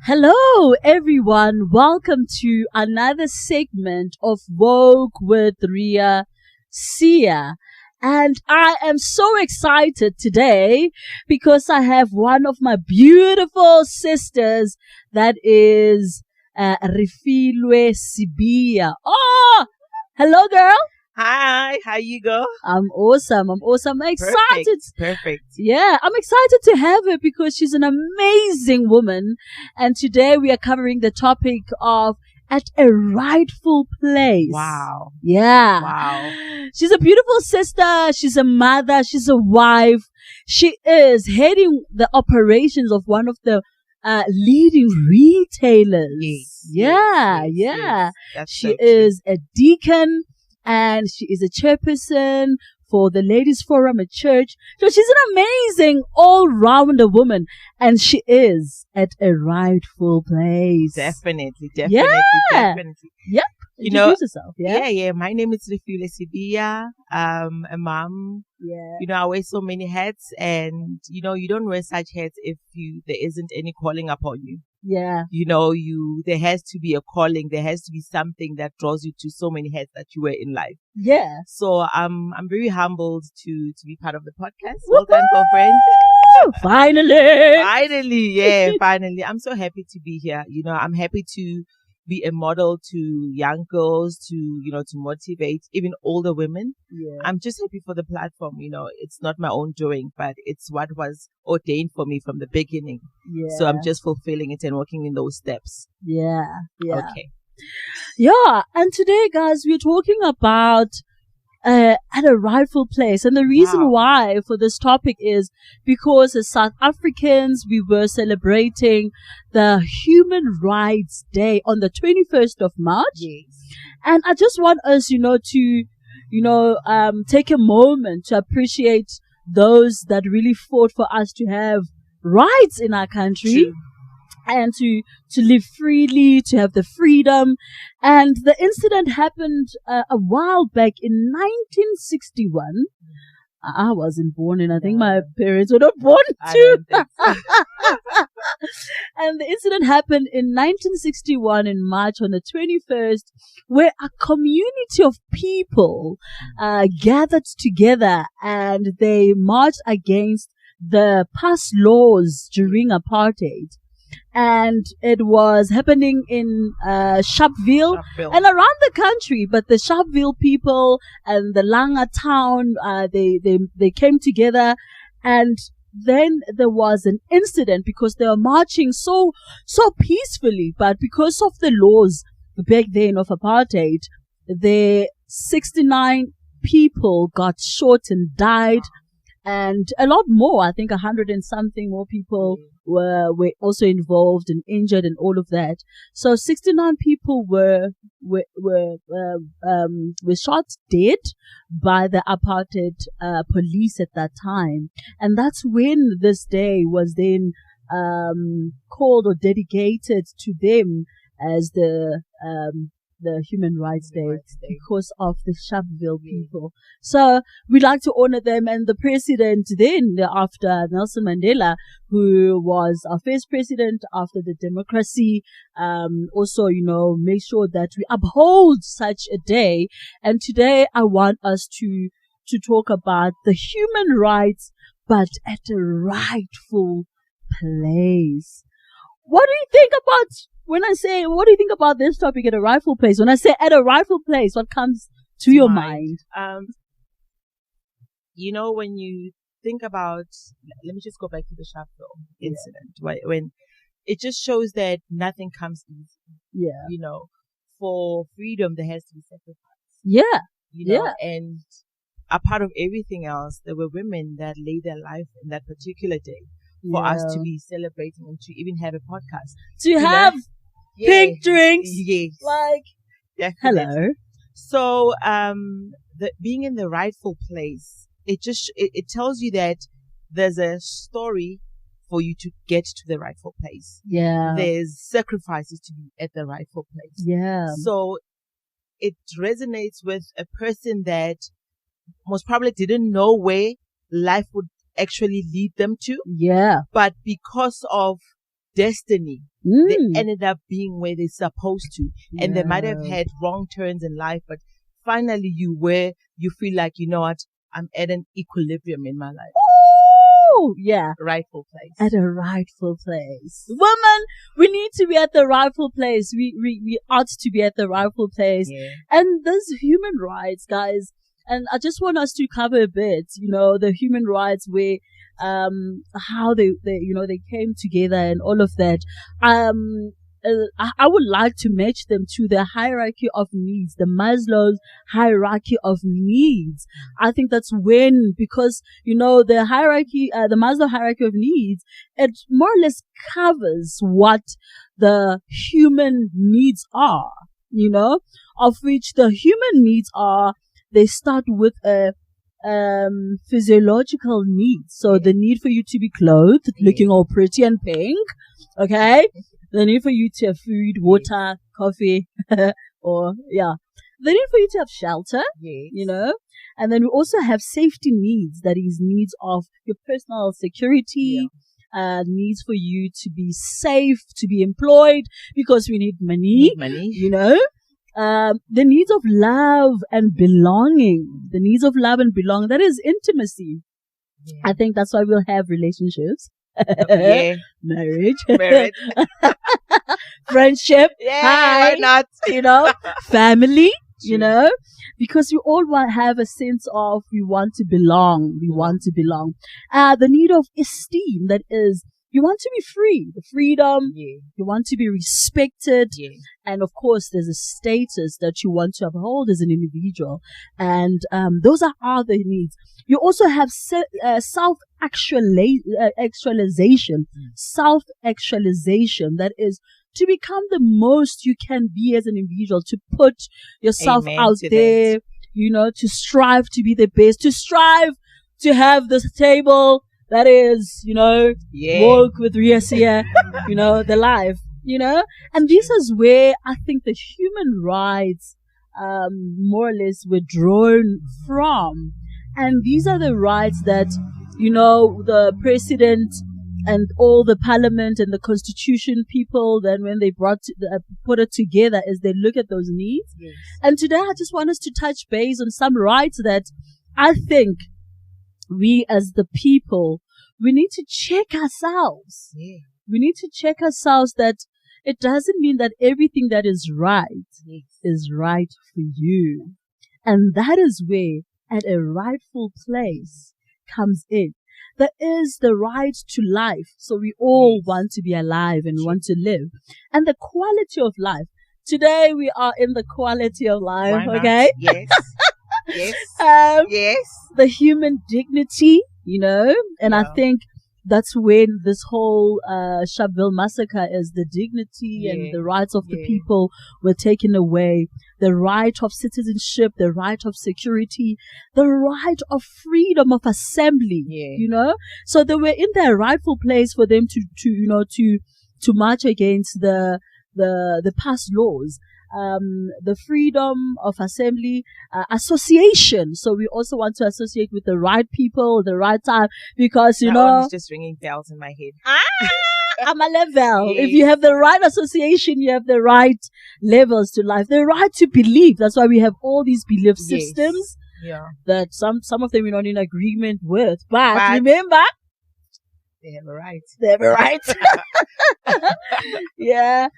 Hello, everyone. Welcome to another segment of Woke with Ria Sia. And I am so excited today because I have one of my beautiful sisters that is Rifilwe Sibia. Oh, hello, girl. Hi, how you go? I'm awesome. I'm excited. Perfect. Yeah, I'm excited to have her because she's an amazing woman. And today we are covering the topic of at a rightful place. Wow. Yeah. Wow. She's a beautiful sister. She's a mother. She's a wife. She is heading the operations of one of the leading retailers. Yes. She is a deacon. And she is a chairperson for the Ladies Forum at church. So she's an amazing all-rounder woman. And she is at a rightful place. Definitely. Yeah. Yep. Introduce yourself. Yeah. My name is Rifilwe Sibia. A mom. Yeah. I wear so many hats, and you don't wear such hats if there isn't any calling upon you. Yeah. There has to be a calling. There has to be something that draws you to so many hats that you wear in life. Yeah. So I'm very humbled to be part of the podcast. Woo-hoo! Well done, girlfriend. Finally. I'm so happy to be here. I'm happy to be a model to young girls, to motivate even older women. Yeah. I'm just happy for the platform. It's not my own doing, but it's what was ordained for me from the beginning. Yeah. So I'm just fulfilling it and working in those steps. Yeah. Okay. Yeah. And today, guys, we're talking about at a rightful place. And the reason why for this topic is because as South Africans, we were celebrating the Human Rights Day on the 21st of March. Yes. And I just want us, to, take a moment to appreciate those that really fought for us to have rights in our country. True. And to live freely, to have the freedom. And the incident happened a while back in 1961. I wasn't born, and I think my parents were not born too. And the incident happened in 1961 in March on the 21st, where a community of people gathered together and they marched against the past laws during apartheid. And it was happening in Sharpeville and around the country. But the Sharpeville people and the Langa town, they came together, and then there was an incident because they were marching so peacefully. But because of the laws back then of apartheid, the 69 people got shot and died. And a lot more, I think 100 and something more people were also involved and injured and all of that. So 69 people were shot dead by the apartheid police at that time. And that's when this day was then called or dedicated to them as the Human Rights Day because of the Sharpeville people. So we'd like to honor them. And the president then, after Nelson Mandela, who was our first president after the democracy, also, make sure that we uphold such a day. And today I want us to talk about the human rights, but at a rightful place. What do you think about what do you think about this topic at a rightful place? When I say at a rightful place, what comes to your mind? When you think about, let me just go back to the Sharpeville incident, right? When it just shows that nothing comes easy. Yeah. For freedom, there has to be sacrifice. Yeah. And a part of everything else, there were women that laid their life in that particular day for us to be celebrating and to even have a podcast. To have pink drinks. Yes. Like, definitely. Hello. So, being in the rightful place, it tells you that there's a story for you to get to the rightful place. Yeah. There's sacrifices to be at the rightful place. Yeah. So it resonates with a person that most probably didn't know where life would actually lead them to. Yeah. But because of destiny. They ended up being where they're supposed to. And they might have had wrong turns in life, but finally you feel like, you know what, I'm at an equilibrium in my life. Oh, yeah. Rightful place. At a rightful place. Woman, we need to be at the rightful place. We ought to be at the rightful place. Yeah. And there's human rights, guys. And I just want us to cover a bit, the human rights where, how they came together and all of that. I would like to match them to the hierarchy of needs, the Maslow's hierarchy of needs. I think that's because, the hierarchy, the Maslow hierarchy of needs, it more or less covers what the human needs are, of which the human needs are, they start with a physiological needs. So the need for you to be clothed, looking all pretty and pink, okay? The need for you to have food, water, coffee, the need for you to have shelter, and then we also have safety needs, that is needs of your personal security, needs for you to be safe, to be employed, because we need money, the needs of love and belonging, that is intimacy. I think that's why we'll have relationships. Marriage. Friendship. Why not? Family, because we all have a sense of we want to belong. The need of esteem, that is, you want to be free, the freedom, you want to be respected, and of course there's a status that you want to uphold as an individual, and those are other needs. You also have self-actualization, that is to become the most you can be as an individual, to put yourself out there, to strive to be the best, to strive to have this table that is, walk with Riasia, the life, and this is where I think the human rights, more or less were drawn from. And these are the rights that, the president and all the parliament and the constitution people, then when they put it together, as they look at those needs. Yes. And today I just want us to touch base on some rights that I think we as the people, we need to check ourselves. Yeah. We need to check ourselves that it doesn't mean that everything that is right is right for you. And that is where at a rightful place comes in. There is the right to life. So we all want to be alive and want to live. And the quality of life. Today we are in the quality of life, okay? Yes. Yes. Yes. The human dignity, and I think that's when this whole Sharpeville massacre is. The dignity and the rights of the people were taken away. The right of citizenship, the right of security, the right of freedom of assembly, So they were in their rightful place for them to march against the past laws. The freedom of assembly, association. So we also want to associate with the right people, the right time, because that one is just ringing bells in my head. I'm a level. Yes. If you have the right association, you have the right levels to life. The right to believe. That's why we have all these belief systems. That some of them we're not in agreement with. But remember, they have a right. They have a right. Yeah.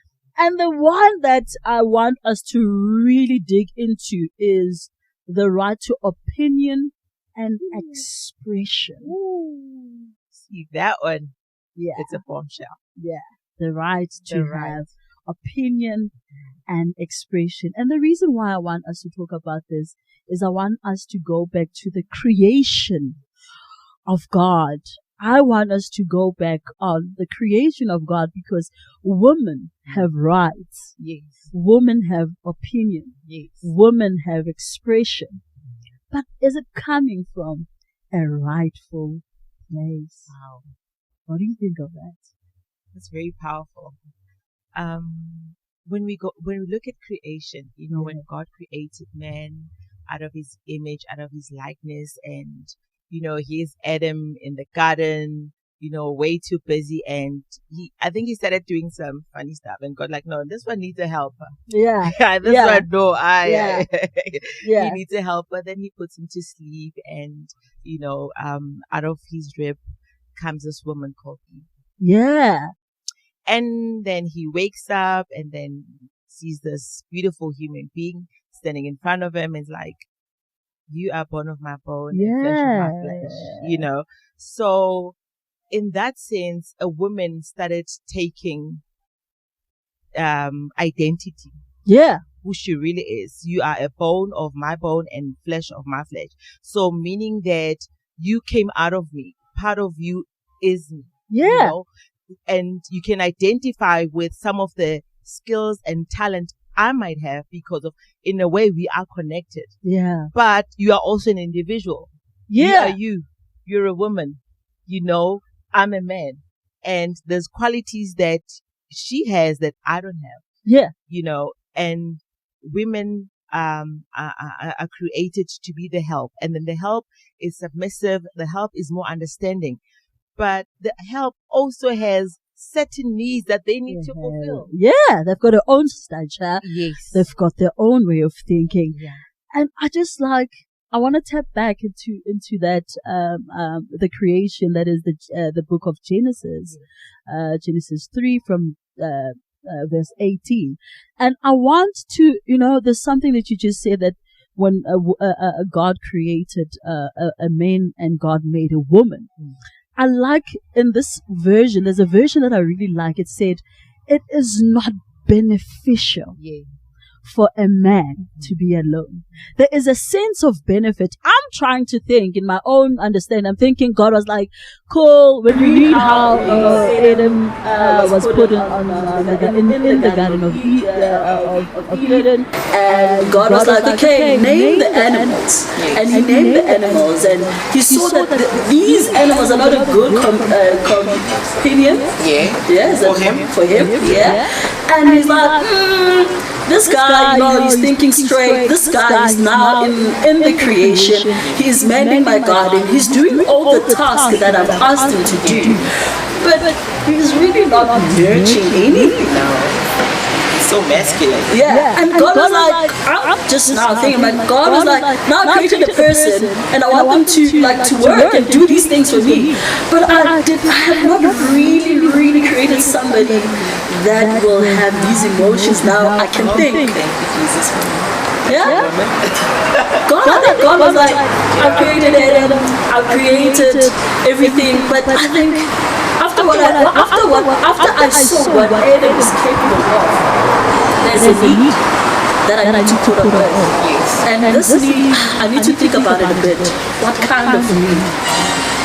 And the one that I want us to really dig into is the right to opinion and expression. Ooh. See that one? Yeah. It's a bombshell. Yeah. The right to have opinion and expression. And the reason why I want us to talk about this is I want us to go back to the creation of God. I want us to go back on the creation of God, because women have rights. Yes. Women have opinion. Yes. Women have expression. But is it coming from a rightful place? Wow. What do you think of that? That's very powerful. When we look at creation, when God created man out of his image, out of his likeness, and here's Adam in the garden, way too busy. And I think he started doing some funny stuff, and God like, no, this one needs a helper. Yeah. This one, no, Yeah. he needs a helper. Then he puts him to sleep, and out of his rib comes this woman called Eve. Yeah. And then he wakes up and then sees this beautiful human being standing in front of him, and is like, you are bone of my bone, and flesh of my flesh, So in that sense, a woman started taking identity. Yeah. Who she really is. You are a bone of my bone and flesh of my flesh. So meaning that you came out of me. Part of you is me. Yeah. And you can identify with some of the skills and talent I might have, because of, in a way, we are connected. Yeah. But you are also an individual. Yeah. You're a woman. I'm a man. And there's qualities that she has that I don't have. Yeah. And women are created to be the help. And then the help is submissive. The help is more understanding. But the help also has certain needs that they need to fulfill. Yeah. They've got their own stature. Yes. They've got their own way of thinking. Yeah. And I want to tap back into that, the creation that is the book of Genesis, Genesis 3 from, verse 18. And I want to, there's something that you just said, that when God created a man and God made a woman. I like in this version, there's a version that I really like. It said, it is not beneficial for a man to be alone. There is a sense of benefit. I'm trying to think in my own understanding. I'm thinking God was like, cool, when we read how Adam was put in the Garden of Eden, and God was like, okay, name the animals. And he named the animals, and he saw that these animals are not a good companion. For him. And he's like, this guy, he's thinking straight. This guy is now in the creation. He is mending my garden. He's doing all the tasks that I've asked him to do. But he's really not nurturing anything now. So masculine. Yeah. And God was like, I'm just now thinking, God was like, now I created a person and I want them to work and do these things for me. But I have not really created somebody that will have these emotions. Now I can think. Thank you, Jesus. Yeah. God was like, I've created Adam, I've created everything, but I think after I saw what Adam is capable of, there's a need that I need to put on earth. And this need, I need to think about it a bit. What kind of need?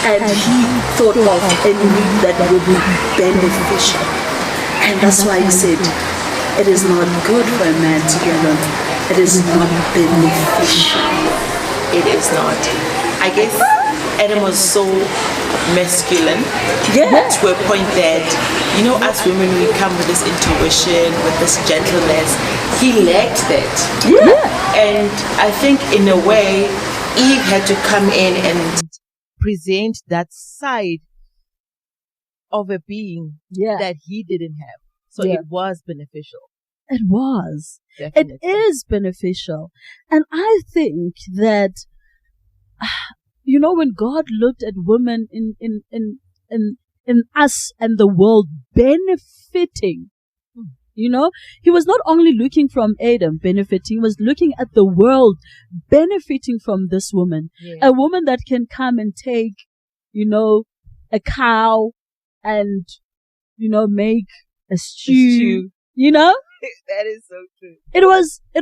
And he thought of a need that would be beneficial. And that's why he said, it is not good for a man to be alone. It is not beneficial. It is not. I guess Adam was so masculine to a point that, as women, we come with this intuition, with this gentleness. He lacked that. And I think in a way, Eve had to come in and present that side of a being that he didn't have. So it was beneficial. It was. Definitely. It is beneficial. And I think that, when God looked at women in us and the world benefiting, he was not only looking from Adam benefiting, he was looking at the world benefiting from this woman. A woman that can come and take, a cow and, make a stew. That is so true. It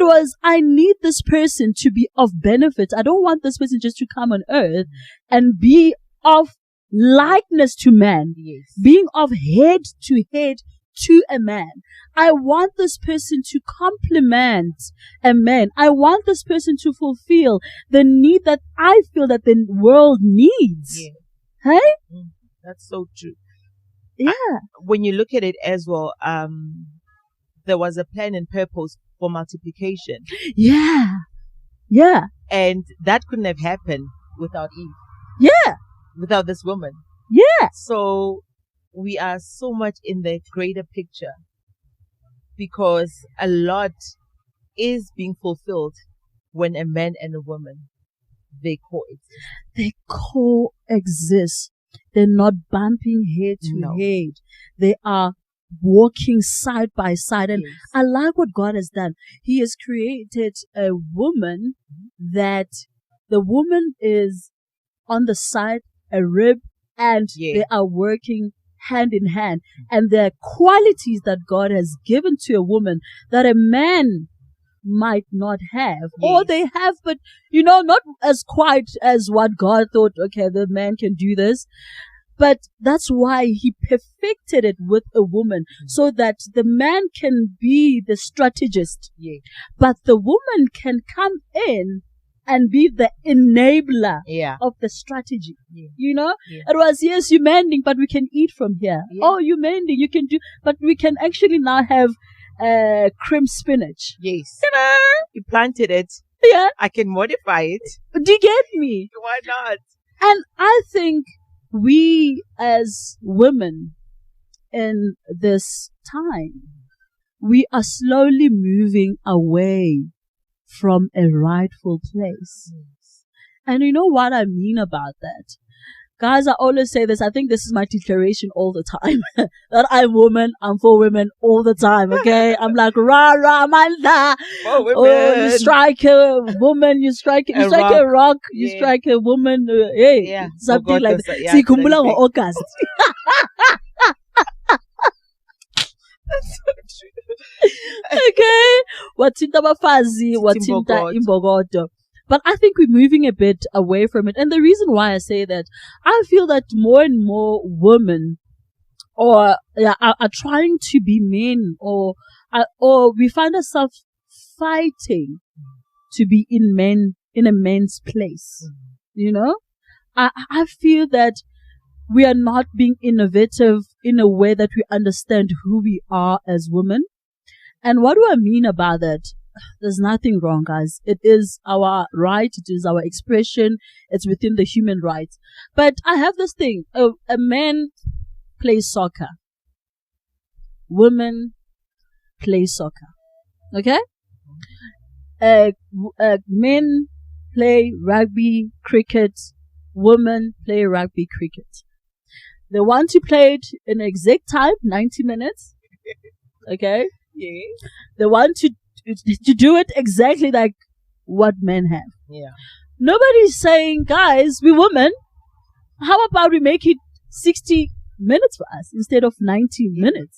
was, I need this person to be of benefit. I don't want this person just to come on earth and be of likeness to man. Being of head to a man. I want this person to complement a man. I want this person to fulfill the need that I feel that the world needs. Hey? That's so true. Yeah. When you look at it as well, there was a plan and purpose for multiplication. Yeah. And that couldn't have happened without Eve. Yeah. Without this woman. Yeah. So we are so much in the greater picture because a lot is being fulfilled when a man and a woman, they coexist. They coexist. They're not bumping head to head. They are walking side by side. And I like what God has done. He has created a woman that the woman is on the side, a rib, and they are working hand in hand. And there are qualities that God has given to a woman that a man might not have, or they have, but not as quite as what God thought, okay, the man can do this. But that's why he perfected it with a woman, so that the man can be the strategist, but the woman can come in and be the enabler of the strategy. It was, yes, you're mending, but we can eat from here. Oh, you're mending, you can do, but we can actually now have cream spinach. Yes. You planted it. Yeah. I can modify it. Do you get me? Why not? And I think we as women in this time, we are slowly moving away from a rightful place. And you know what I mean about that? Guys, I always say this. I think this is my declaration all the time. That I'm woman, I'm for women all the time, okay? I'm like, rah, rah, manda. For women. Oh, you strike a woman, you strike a rock, you strike a woman. Something like that. Sikumbula ngo August. That's so true. Okay? Wathinta bafazi, wathinta imbokodo. But I think we're moving a bit away from it. And the reason why I say that, I feel that more and more women are trying to be men, or we find ourselves fighting to be in a man's place. I feel that we are not being innovative in a way that we understand who we are as women. And what do I mean about that? There's nothing wrong, guys. It is our right. It is our expression. It's within the human rights. But I have this thing. A man plays soccer. Women play soccer. Okay? Men play rugby, cricket. Women play rugby, cricket. They want to play it in exact time, 90 minutes. Okay? Yeah. They want to do it exactly like what men have. Yeah. Nobody's saying, guys, we women, how about we make it 60 minutes for us instead of 90 minutes?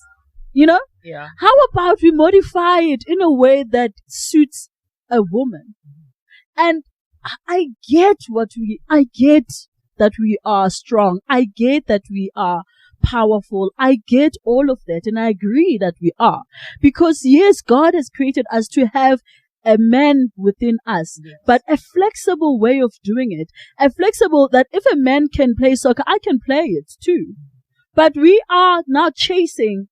Yeah. How about we modify it in a way that suits a woman? And I get that we are strong. I get that we are powerful. I get all of that, and I agree that we are. Because yes, God has created us to have a man within us, but a flexible way of doing it. A flexible that if a man can play soccer, I can play it too. But we are now chasing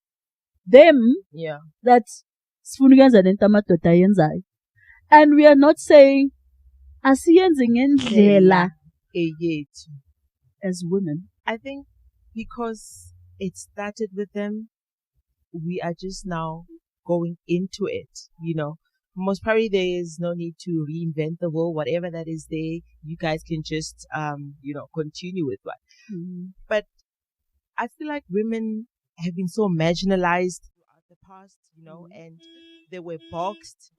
them. Yeah. That's and we are not saying asiyenze ngendlela as women. I think because it started with them, we are just now going into it, Most probably there is no need to reinvent the wheel, whatever that is there. You guys can just, continue with what. Mm-hmm. But I feel like women have been so marginalized throughout the past, and they were boxed.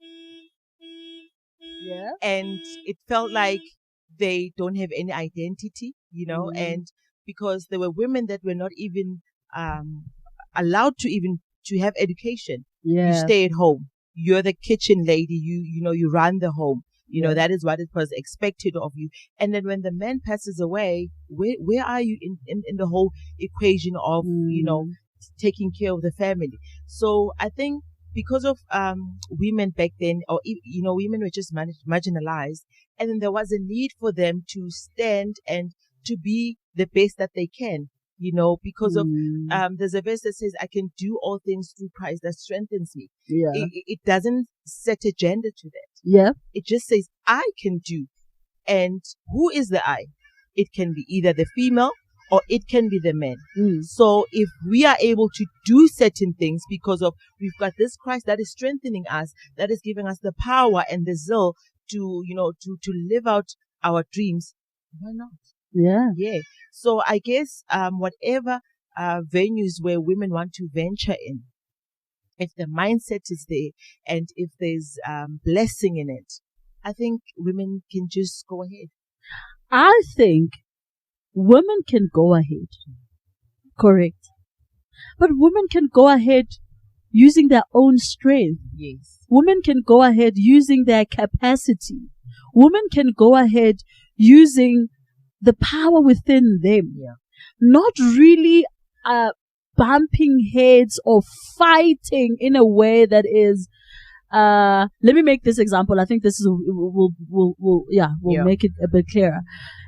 Yeah. And it felt like they don't have any identity, and because there were women that were not even allowed to have education. Yeah. You stay at home. You're the kitchen lady. You run the home. That is what it was expected of you. And then when the man passes away, where are you in the whole equation of, taking care of the family? So I think because of women back then, or women were just marginalized, and then there was a need for them to stand and to be the best that they can, because of there's a verse that says, I can do all things through Christ that strengthens me. Yeah. It doesn't set a gender to that. Yeah. It just says, I can do. And who is the I? It can be either the female or it can be the men. Mm. So if we are able to do certain things because of we've got this Christ that is strengthening us, that is giving us the power and the zeal to, to live out our dreams, why not? Yeah. Yeah. So I guess whatever venues where women want to venture in, if the mindset is there and if there's blessing in it, I think women can just go ahead. I think women can go ahead. Correct. But women can go ahead using their own strength. Yes. Women can go ahead using their capacity. Women can go ahead using the power within them. Yeah. Not really bumping heads or fighting in a way that is let me make this example. I think this is will make it a bit clearer.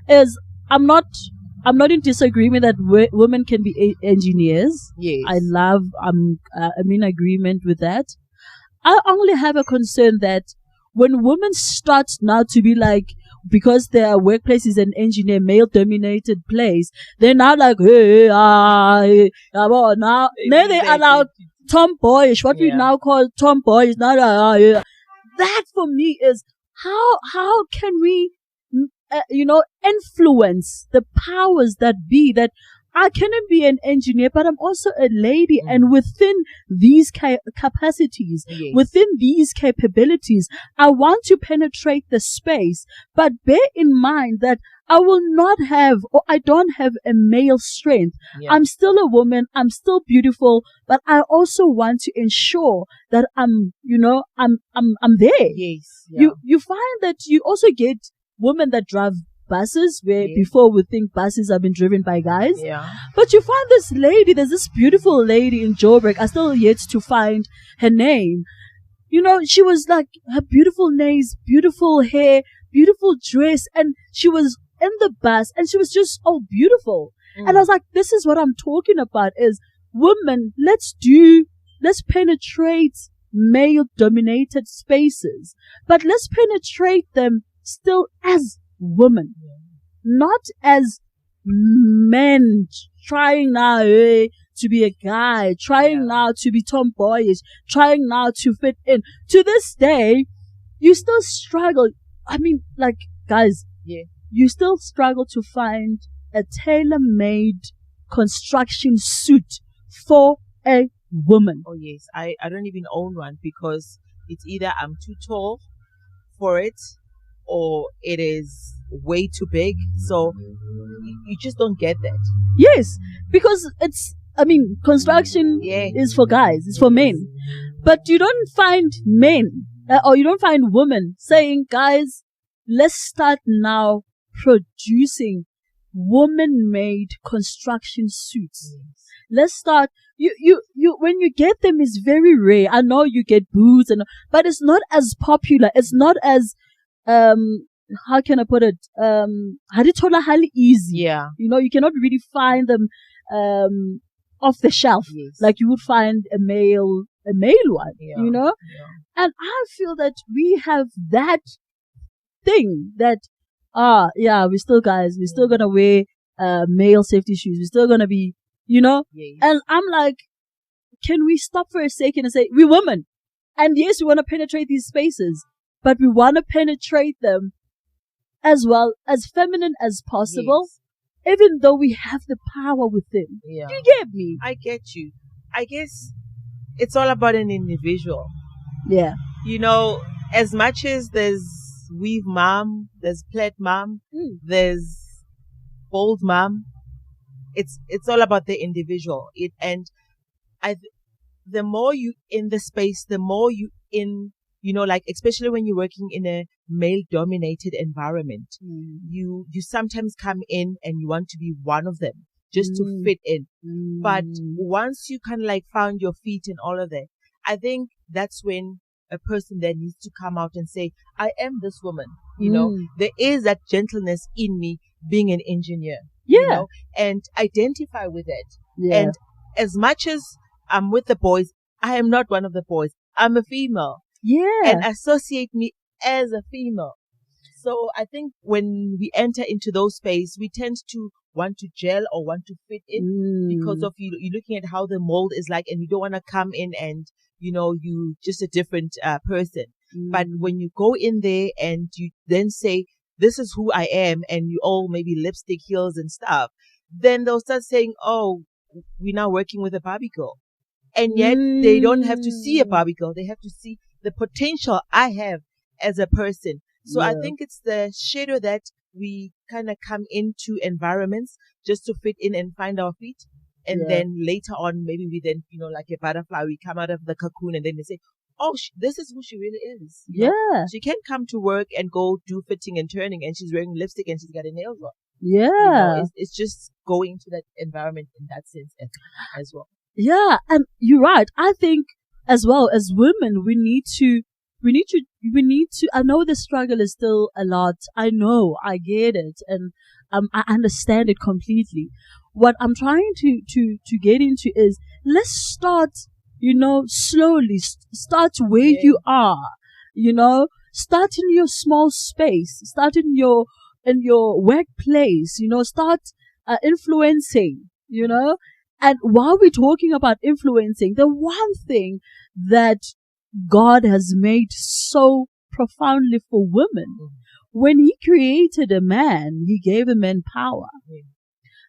Is I'm not in disagreement that women can be engineers. Yes. I'm in agreement with that. I only have a concern that when women start now to be like, because their workplace is an engineer, male-dominated place, they're now like, hey, now they allow tomboyish, what we now call tomboyish. Now, that for me is how can we, influence the powers that be, that I cannot be an engineer, but I'm also a lady. And within these capacities, within these capabilities, I want to penetrate the space. But bear in mind that I will not have, or I don't have a male strength. Yeah. I'm still a woman. I'm still beautiful, but I also want to ensure that I'm there. Yes. Yeah. You find that you also get women that drive buses, where before we think buses have been driven by guys. Yeah. But you find there's this beautiful lady in Joburg. I still yet to find her name. She was like, her beautiful nails, beautiful hair, beautiful dress, and she was in the bus and she was just beautiful. And I was like, this is what I'm talking about, is women, let's penetrate male dominated spaces, but let's penetrate them still as women, not as men trying now to be a guy, trying now to be tomboyish, trying now to fit in. To this day, you still struggle. I mean, like, guys, you still struggle to find a tailor-made construction suit for a woman. Oh yes, I don't even own one, because it's either I'm too tall for it, or it is way too big. So you just don't get that. Yes, because construction is for guys, it's for men. But you don't find men, or you don't find women saying, guys, let's start now producing woman-made construction suits. Let's start. You when you get them, it's very rare. I know you get boots, but it's not as popular. It's not as how can I put it? Highly easy. Yeah. You cannot really find them off the shelf like you would find a male one. Yeah. Yeah. And I feel that we have that thing that we're still guys. We're still gonna wear male safety shoes. We're still gonna be, And I'm like, can we stop for a second and say, we're women, and yes, we want to penetrate these spaces, but we want to penetrate them as well as feminine as possible, even though we have the power within. Yeah. You get me? I get you. I guess it's all about an individual. Yeah. As much as there's weave mom, there's plait mom, there's bold mom, it's all about the individual. The more you in the space, the more you in, especially when you're working in a male-dominated environment, you sometimes come in and you want to be one of them just to fit in. But once you kind of found your feet and all of that, I think that's when a person there needs to come out and say, I am this woman. There is that gentleness in me being an engineer. And identify with it. Yeah. And as much as I'm with the boys, I am not one of the boys. I'm a female. Yeah. And associate me as a female. So I think when we enter into those space, we tend to want to gel or want to fit in because of you're looking at how the mold is like, and you don't want to come in and you just a different person. But when you go in there and you then say, this is who I am, and you all maybe lipstick, heels and stuff, then they'll start saying, oh, we're now working with a Barbie girl. And yet they don't have to see a Barbie girl. They have to see the potential I have as a person. So I think it's the shadow that we kind of come into environments just to fit in and find our feet. And then later on, maybe we then, like a butterfly, we come out of the cocoon and then they say, oh, this is who she really is. She can come to work and go do fitting and turning, and she's wearing lipstick and she's got her nails on. It's just going to that environment in that sense as well. Yeah, and you're right. I think as well as women, we need to, I know the struggle is still a lot. I know, I get it. And, I understand it completely. What I'm trying to get into is, let's start, slowly, start where you are, start in your small space, start in your workplace, start, influencing, And while we're talking about influencing, the one thing that God has made so profoundly for women, when He created a man, He gave a man power.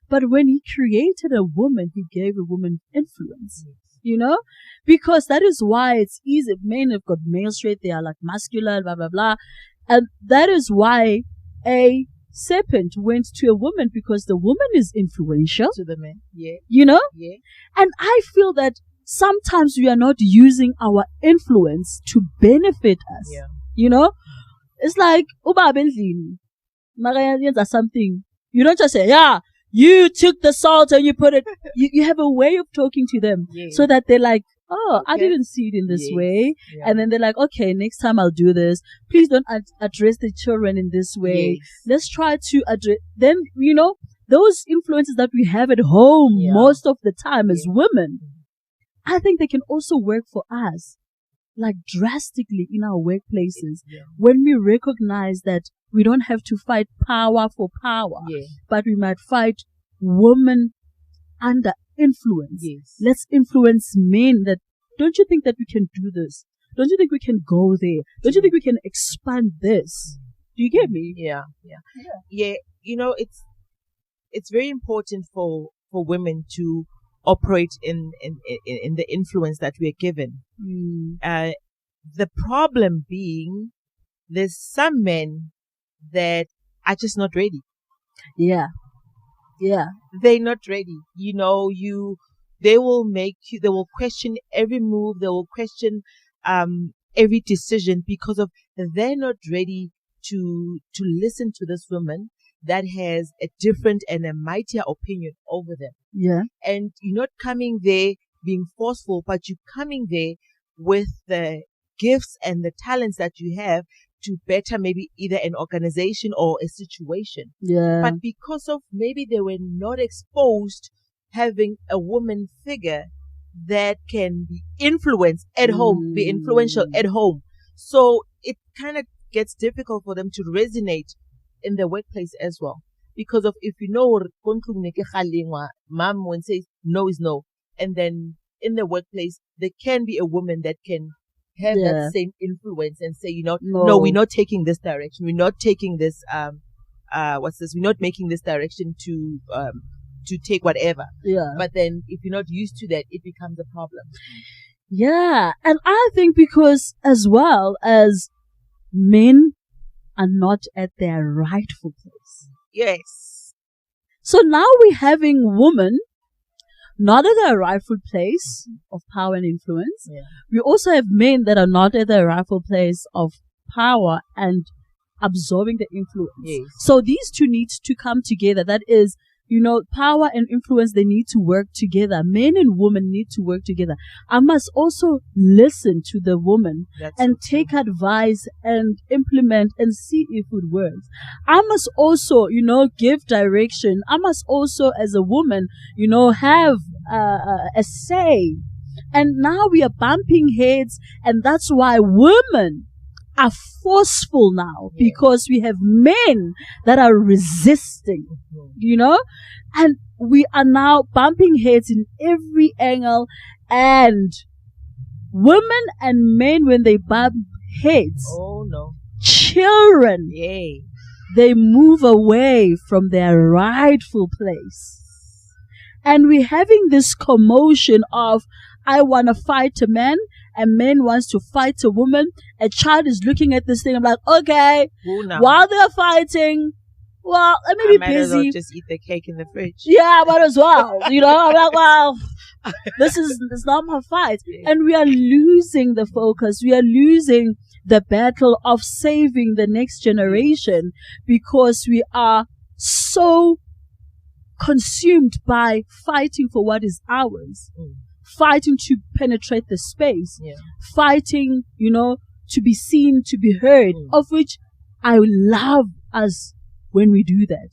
But when He created a woman, He gave a woman influence. Because that is why it's easy. Men have got male trait, they are like masculine, blah, blah, blah. And that is why a serpent went to a woman, because the woman is influential to the man. And I feel that sometimes we are not using our influence to benefit us. It's like something. You don't just say, you took the salt and you put it. You have a way of talking to them so that they're like, oh, I didn't see it in this way. And then they're like, okay, next time I'll do this. Please don't address the children in this way. Let's try to address them. Those influences that we have at home most of the time as women, I think they can also work for us, like drastically in our workplaces, when we recognize that we don't have to fight power for power, but we might fight women under influence. Let's influence men that, don't you think that we can do this? Don't you think we can go there? Don't you think we can expand this? Do you get me? It's very important for women to operate in the influence that we are given. The problem being, there's some men that are just not ready. They're not ready. They will question every move. They will question every decision, because of they're not ready to listen to this woman that has a different and a mightier opinion over them. And you're not coming there being forceful, but you're coming there with the gifts and the talents that you have to better maybe either an organization or a situation. But because of maybe they were not exposed having a woman figure that can be influenced at home, be influential at home. So it kind of gets difficult for them to resonate in the workplace as well. Because of, if mom when says no is no, and then in the workplace there can be a woman that can have that same influence and say, no, we're not taking this direction. We're not taking this, we're not making this direction to take whatever. But then if you're not used to that, it becomes a problem. And I think because as well as men are not at their rightful place. So now we're having women not at their rightful place of power and influence. We also have men that are not at their rightful place of power and absorbing the influence. So these two need to come together. That is, power and influence, they need to work together. Men and women need to work together. I must also listen to the woman and take advice and implement and see if it works. I must also, give direction. I must also, as a woman, have a say. And now we are bumping heads, and that's why women are forceful now because we have men that are resisting, and we are now bumping heads in every angle, and women and men, when they bump heads, children, they move away from their rightful place. And we're having this commotion of, I want to fight a man, a man wants to fight a woman. A child is looking at this thing. I'm like, okay, while they're fighting, well, let me be busy. Might as well just eat the cake in the fridge. Yeah, I might as well. I'm like, well, this is not my fight. And we are losing the focus. We are losing the battle of saving the next generation because we are so consumed by fighting for what is ours. Fighting to penetrate the space, fighting, to be seen, to be heard, of which I love us when we do that.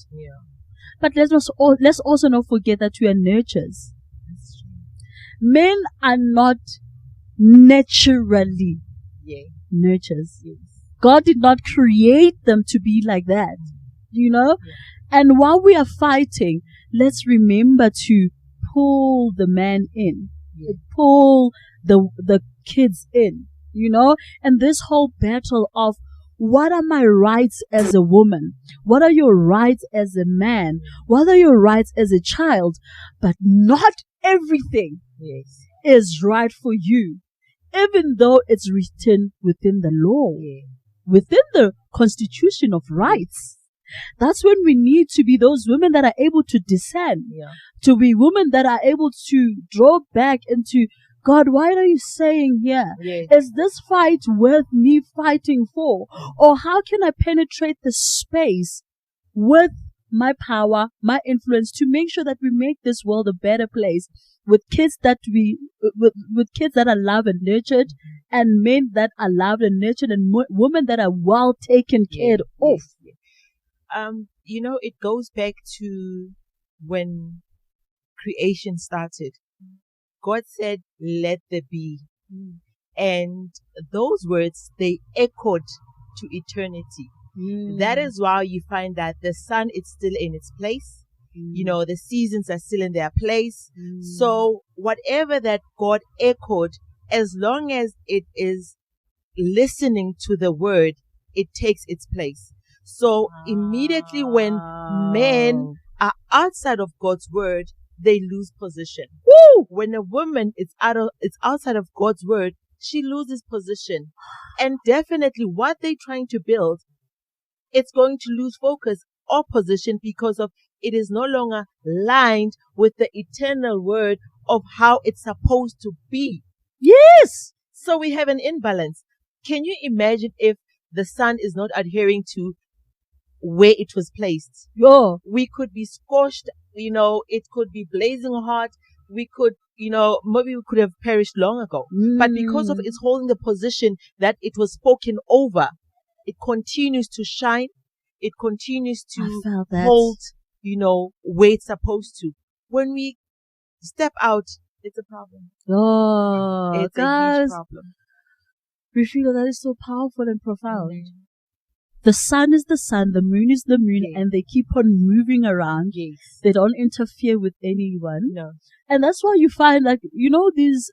But let's also not forget that we are nurturers. Men are not naturally nurturers. God did not create them to be like that, And while we are fighting, let's remember to pull the man in. Pull the kids in, and this whole battle of what are my rights as a woman? What are your rights as a man? What are your rights as a child? But not everything is right for you, even though it's written within the law, within the Constitution of Rights. That's when we need to be those women that are able to discern, to be women that are able to draw back into, God, what are you saying here? Is this fight worth me fighting for? Or how can I penetrate the space with my power, my influence, to make sure that we make this world a better place with kids that with kids that are loved and nurtured, and men that are loved and nurtured, and women that are well taken care of. It goes back to when creation started. God said, let there be. And those words, they echoed to eternity. That is why you find that the sun is still in its place. The seasons are still in their place. So whatever that God echoed, as long as it is listening to the word, it takes its place. So immediately when men are outside of God's word, they lose position. When a woman is outside of God's word, she loses position. And definitely what they're trying to build, it's going to lose focus or position because of it is no longer lined with the eternal word of how it's supposed to be. Yes. So we have an imbalance. Can you imagine if the sun is not adhering to where it was placed? We could be scorched, it could be blazing hot. We could, maybe we could have perished long ago. But because of it's holding the position that it was spoken over, it continues to shine. It continues to hold, where it's supposed to. When we step out, it's a problem. It's a huge problem. We feel that is so powerful and profound. The sun is the sun, the moon is the moon, and they keep on moving around. They don't interfere with anyone. And that's why you find, these,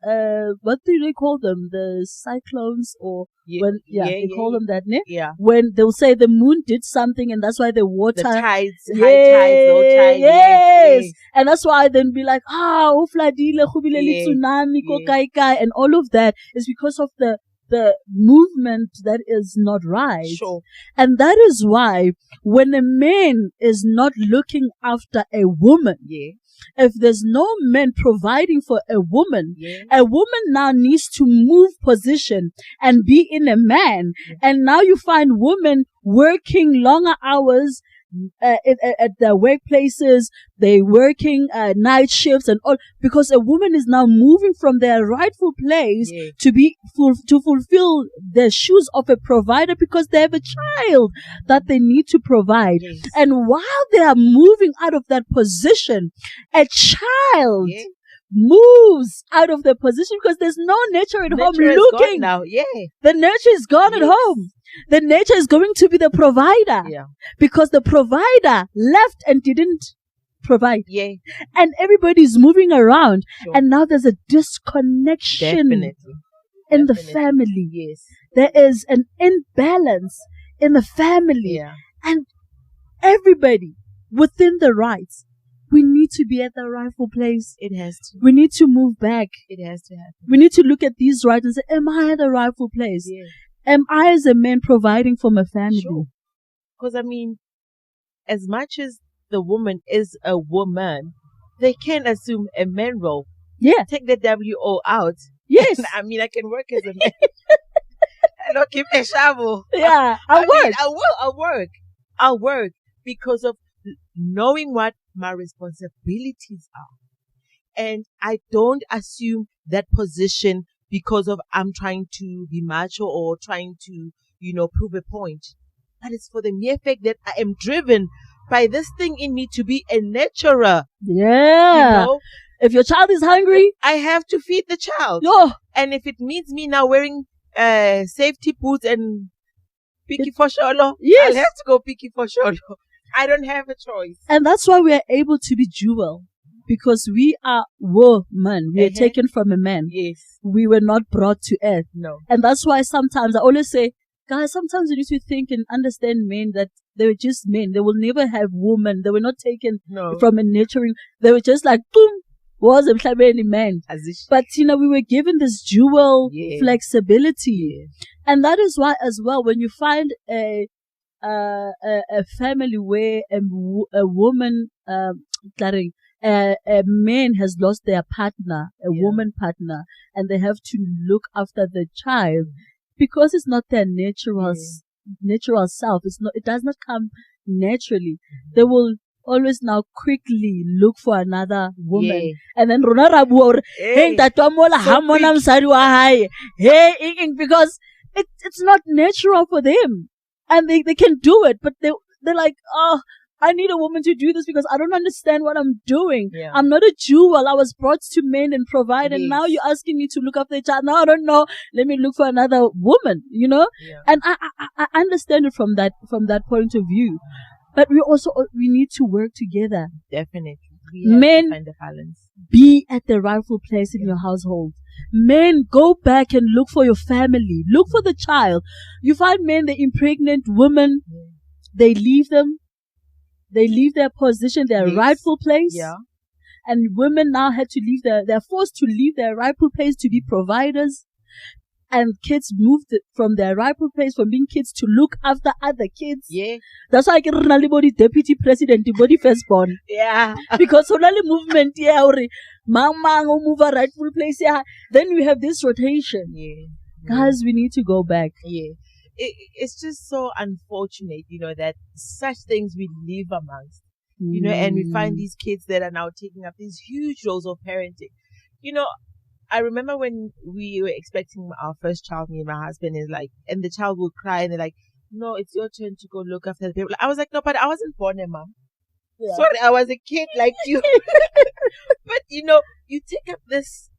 what do they call them? The cyclones, or they call them that, ne? When they'll say the moon did something, and that's why the water, the tides, high tides, low tides, yes. And that's why then be like, tsunami, and all of that is because of the movement that is not right. And that is why when a man is not looking after a woman, if there's no man providing for a woman now needs to move position and be in a man. And now you find women working longer hours at their workplaces. They're working night shifts and all, because a woman is now moving from their rightful place to fulfill the shoes of a provider, because they have a child that they need to provide. And while they are moving out of that position, a child moves out of the position because there's no nurture at home looking. Now. The nurture is gone at home. then nature is going to be the provider. Yeah. Because the provider left and didn't provide. Yeah. And everybody's moving around. Sure. And now there's a disconnection Definitely. in the Definitely. family. Yes. There is an imbalance in the family. Yeah. And everybody within the rights, we need to be at the rightful place. It has to. We need to move back. It has to happen. We need to look at these rights and say, am I at the rightful place? Yeah. Am I as a man providing for my family? Sure. Because I mean, as much as the woman is a woman, they can assume a man role. Yeah. Take the W.O. out. Yes. I mean, I can work as a man. I don't keep a shovel. Yeah. I mean, I'll work because of knowing what my responsibilities are. And I don't assume that position because of I'm trying to be macho or trying to, prove a point. But it's for the mere fact that I am driven by this thing in me to be a nurturer. Yeah. If your child is hungry, I have to feed the child. yo, And if it means me now wearing safety boots and picky for sholo, Yes. I'll have to go picky for sholo. I don't have a choice. and that's why we are able to be dual. Because we are women. We are taken from a man. Yes. We were not brought to earth. No. And that's why sometimes I always say, guys, sometimes you need to think and understand men that they were just men. They will never have women. They were not taken No. from a nurturing. They were just like, boom, was a man. As if But, we were given this dual Yeah. flexibility. And that is why as well, when you find a family where a woman, a man has lost their partner, a woman partner, and they have to look after the child because it's not their natural self. It does not come naturally. They will always now quickly look for another woman. Yeah. And then Rona Rabu or hey, because it's not natural for them. And they can do it, but they're like, oh, I need a woman to do this because I don't understand what I'm doing. Yeah. I'm not a jewel. I was brought to men and provide, and now you're asking me to look after the child. Now I don't know. Let me look for another woman, Yeah. And I understand it from that point of view. But we need to work together. Definitely. We have Men, to find a balance. Be at the rightful place in your household. Men, go back and look for your family. Look for the child. You find men, they impregnate women. They leave them. They leave their position, their rightful place. Yeah. And women now had to leave they're forced to leave their rightful place to be providers. And kids moved from their rightful place from being kids to look after other kids. Yeah. That's why I get body deputy president, body firstborn. Yeah. Because only movement, mama move a rightful place, then we have this rotation. Yeah. Guys, we need to go back. Yeah. It's just so unfortunate, that such things we live amongst, and we find these kids that are now taking up these huge roles of parenting. I remember when we were expecting our first child, me and my husband, and the child would cry and they're like, no, it's your turn to go look after the baby. I was like, no, but I wasn't born a mom. Yeah. Sorry, I was a kid like you. But, you take up this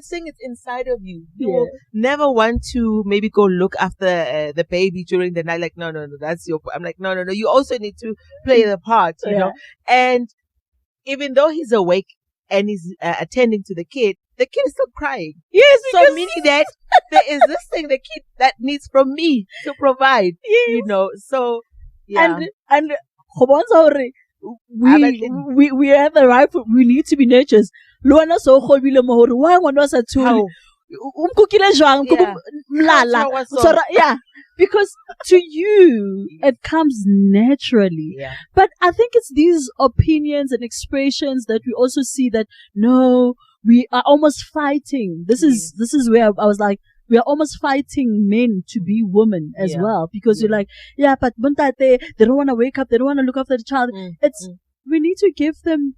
thing is inside of you. You will never want to maybe go look after the baby during the night. Like, no, that's your. I'm like, no. You also need to play the part, you know. And even though he's awake and he's attending to the kid is still crying. Yes, so meaning that there is this thing the kid that needs from me to provide. Yes. So yeah. And we have the right. We need to be nurturers. Luana so khobile mo hore wa ngwana sa thuli umkukile jwang mlala because to you it comes naturally. But I think it's these opinions and expressions that we also see that no, we are almost fighting. This is where I was like, we are almost fighting men to be women as well, because you're like, but buntate, they don't want to wake up, they don't want to look after the child. We need to give them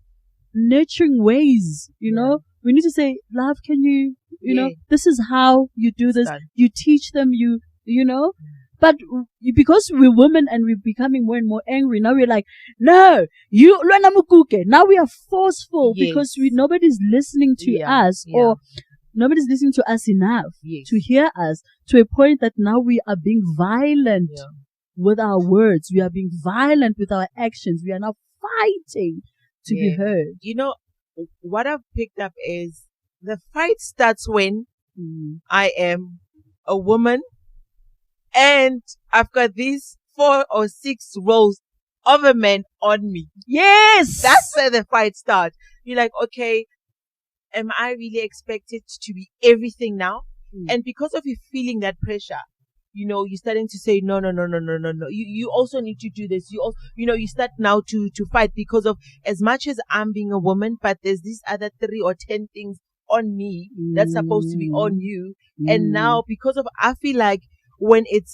nurturing ways, you know. We need to say, love, can you know, this is how you do this. You teach them, you know. But because we're women and we're becoming more and more angry, now we're like, no, now we are forceful because nobody's listening to us, or nobody's listening to us enough Yes. to hear us, to a point that now we are being violent with our words. We are being violent with our actions. We are now fighting to be heard. You know, what I've picked up is the fight starts when I am a woman and I've got these 4 or 6 roles of a man on me. Yes! That's where the fight starts. You're like, okay, am I really expected to be everything now? And because of you feeling that pressure, you know, you're starting to say, no. You also need to do this. You start now to fight because of, as much as I'm being a woman, but there's these other 3 or 10 things on me that's supposed to be on you. And now because of, I feel like when it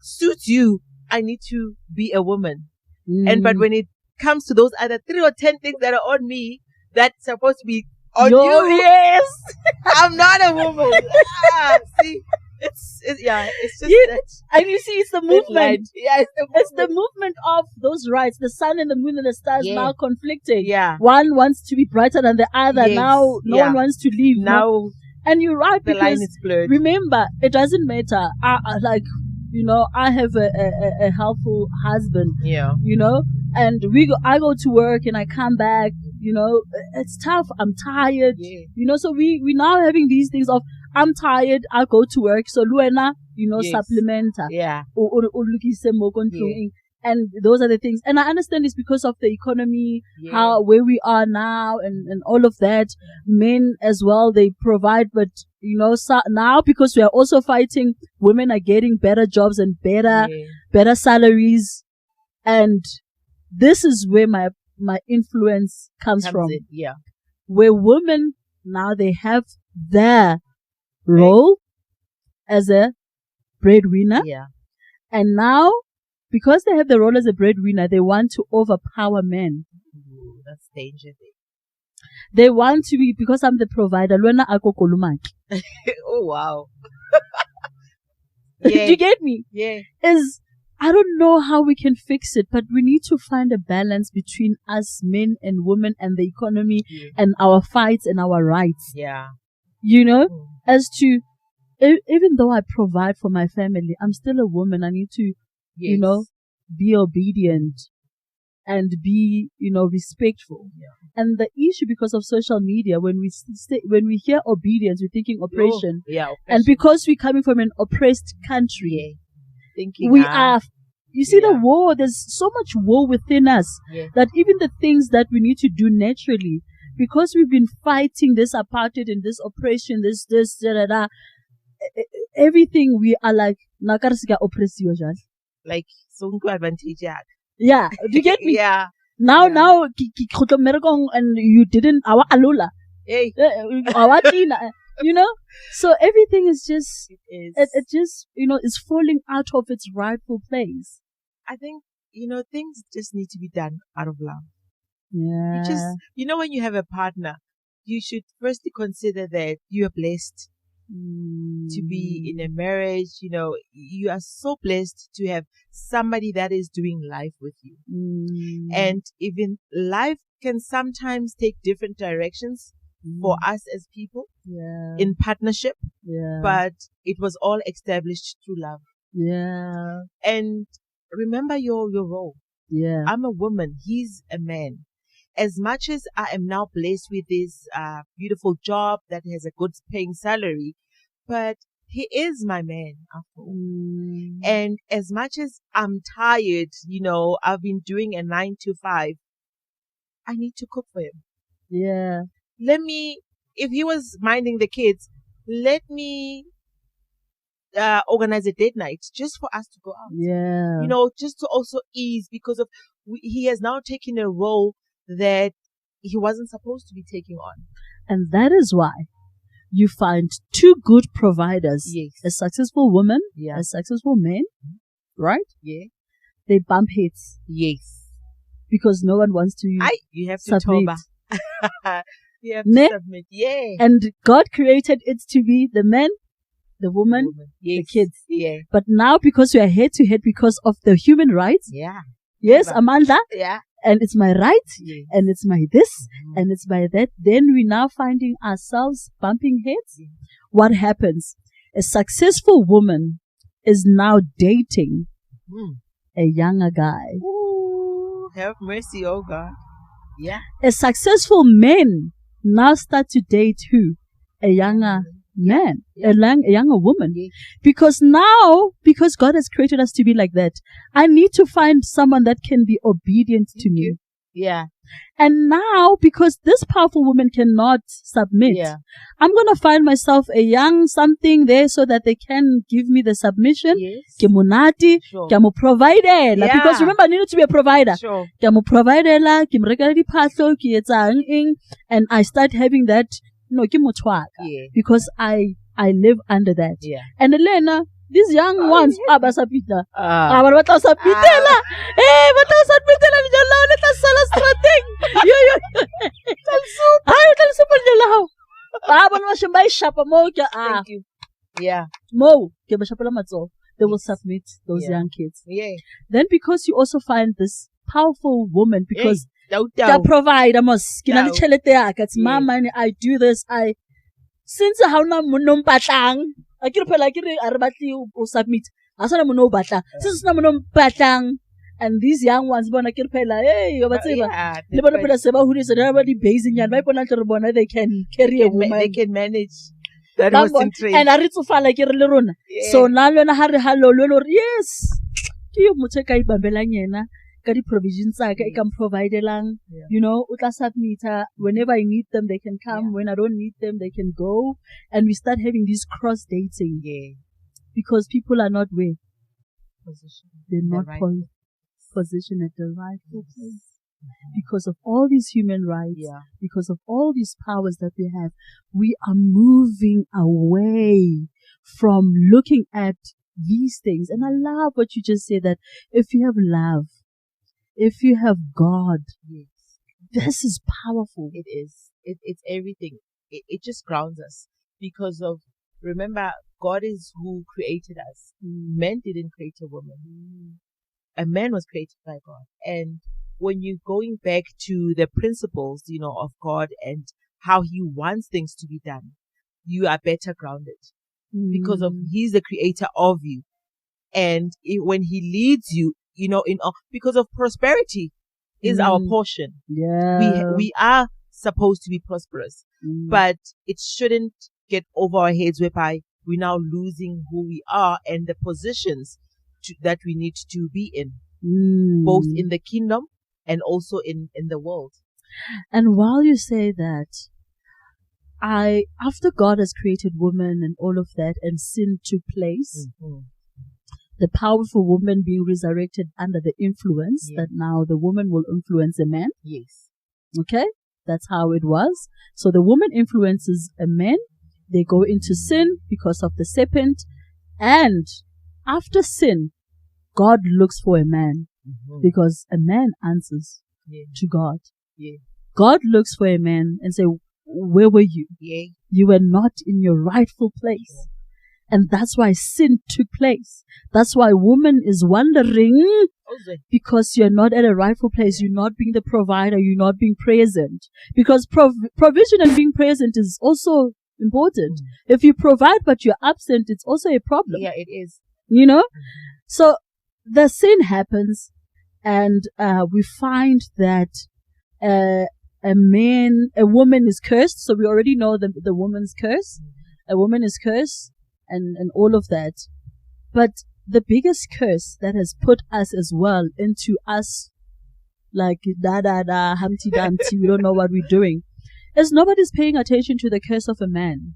suits you, I need to be a woman. But when it comes to those other 3 or 10 things that are on me, that's supposed to be on you. Yes. I'm not a woman. See, it's just that. And you see, it's the movement. Yeah, It's the movement of those rights. The sun and the moon and the stars now conflicting. Yeah. One wants to be brighter than the other. Yes. Now, no one wants to leave. Now, and you're right, the line because is blurred. remember, it doesn't matter. I have a helpful husband. Yeah. And I go to work and I come back. It's tough. I'm tired. Yeah. So we now having these things of, I'm tired, I go to work. So Luena, supplementa. Yeah. Or lukise mo kontlong. And those are the things. And I understand it's because of the economy, where we are now and all of that. Men as well, they provide, but now because we are also fighting, women are getting better jobs and better salaries. And this is where my influence comes from. Where women now, they have their role as a breadwinner. And now, because they have the role as a breadwinner, they want to overpower men. Ooh, that's dangerous. They want to be, because I'm the provider. Luena ako kolumaki. Oh, wow. Do you get me? Yeah. I don't know how we can fix it, but we need to find a balance between us men and women and the economy and our fights and our rights. Yeah. As to, even though I provide for my family, I'm still a woman. I need to, be obedient and be, respectful. And the issue, because of social media, when we hear obedience, we're thinking oppression. Oppression. And because we're coming from an oppressed country, thinking we are, you see the war, there's so much war within us that even the things that we need to do naturally, because we've been fighting this apartheid and this oppression, this, everything, we are like, like, so advantage. Yeah, do you get me? Yeah. Now, and you didn't, our alula. Hey. Our tina, so everything is just, it just, is falling out of its rightful place. I think, things just need to be done out of love. Yeah. When you have a partner, you should firstly consider that you are blessed to be in a marriage. You are so blessed to have somebody that is doing life with you. And even life can sometimes take different directions for us as people in partnership. But it was all established through love. And remember your role. I'm a woman. He's a man. As much as I am now blessed with this beautiful job that has a good paying salary, but he is my man after all. And as much as I'm tired, I've been doing a 9 to 5, I need to cook for him. If he was minding the kids, let me organize a date night just for us to go out. Just to also ease, because he has now taken a role that he wasn't supposed to be taking on. And that is why you find 2 good providers. A successful woman, a successful man, right? They bump heads. Because no one wants to you have to submit. You have to submit. And God created it to be the man, the woman, the kids. But now, because we are head to head because of the human rights. Yes, Amanda. and it's my right, Yes. and it's my this, and it's my that. Then we're now finding ourselves bumping heads. What happens? A successful woman is now dating a younger guy. Ooh, have mercy, oh God. Yeah. A successful man now start to date who? A younger man, a younger woman. Yeah. Because God has created us to be like that, I need to find someone that can be obedient to me. Yeah. And now, because this powerful woman cannot submit, Yeah. I'm going to find myself a young something there so that they can give me the submission. Yes. Ke monate, Sure. ke mo providela. Yeah. Because remember, I needed to be a provider. Sure. Ke mo providela, ke mo rekela diphahlo, ke etsa eng, and I start having that, no, ke mo twaka. Yeah. Because I live under that. Yeah. And Elena, these young ones, basapita. Ah. Ba tla sapitela. Ba tla sapitela dijalo, le tla sala strateng. Yo. Ai, tla super dijalo. Ba bona ba shapa mo ke Thank you. Yeah. mo ke ba shapela matso. They will submit those Yeah. young kids. Yeah. Then because you also find this powerful woman, because Hey, they provide amos ke na le Down. tšhelete ya ka, it's my Yeah. money, I do this, since ha una monno mpatlang a ke re phela ke re a re batli o submit ha sana monno o batlang since na monno mpatlang, and these young ones bona ke re phela hey ba tseba Yeah, le bona phela se ba hudisa le ba di basing yana ba ipona re bona they can carry a woman, they can manage. That Ba was bona. in trade. And a re tsofala ke re le rona, Yeah. so na le yona ha re hallo le re yes ke yo motho ka ibambelang yena ka di provisions tsa ka e ka providelang, Yeah. you know, o tla submit whenever I need them they can come, Yeah. when I don't need them they can go, and we start having this cross dating Yeah. because people are not where Position. they're The not right positioned at the rightful place because of all these human rights. Yeah. Because of all these powers that we have, we are moving away from looking at these things. And I love what you just said, that if you have love, if you have God, Yes. this is powerful. It is. It's everything. It just grounds us because of, remember, God is who created us. Men didn't create a woman. A man was created by God. And when you're going back to the principles, you know, of God and how he wants things to be done, you are better grounded because of he's the creator of you. And when he leads you, you know, because of prosperity is our portion. Yeah. We are supposed to be prosperous, but it shouldn't get over our heads whereby we're now losing who we are and the positions that we need to be in, both in the kingdom and also in the world. And while you say that, after God has created woman and all of that, and sin took place, the powerful woman being resurrected under the influence that now the woman will influence a man. Yes. Okay? That's how it was. So the woman influences a man. They go into sin because of the serpent. And after sin, God looks for a man because a man answers to God. Yeah. God looks for a man and say, where were you? Yeah. You were not in your rightful place. And that's why sin took place. That's why woman is wondering because you're not at a rightful place. You're not being the provider. You're not being present. Because provision and being present is also important. If you provide but you're absent, it's also a problem. Yeah, it is. You know? So the sin happens, and we find that a woman is cursed. So we already know the woman's curse. A woman is cursed and all of that. But the biggest curse that has put us as well into us, like Humpty Dumpty, we don't know what we're doing, is nobody's paying attention to the curse of a man.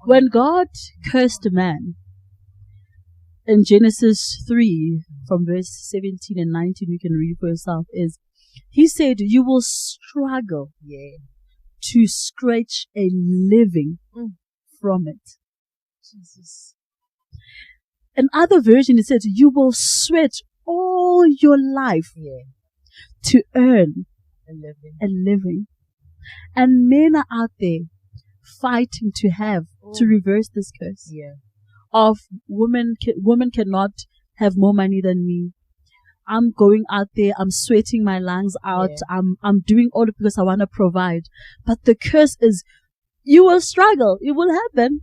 When God cursed a man, in Genesis 3, from verse 17 and 19, you can read for yourself, is he said, you will struggle to scratch a living from it. Jesus. In other version, it says, you will sweat all your life to earn a living. And men are out there fighting to reverse this curse. Of women cannot have more money than me. I'm going out there, I'm sweating my lungs out, I'm doing all it because I want to provide. But the curse is, you will struggle. It will happen,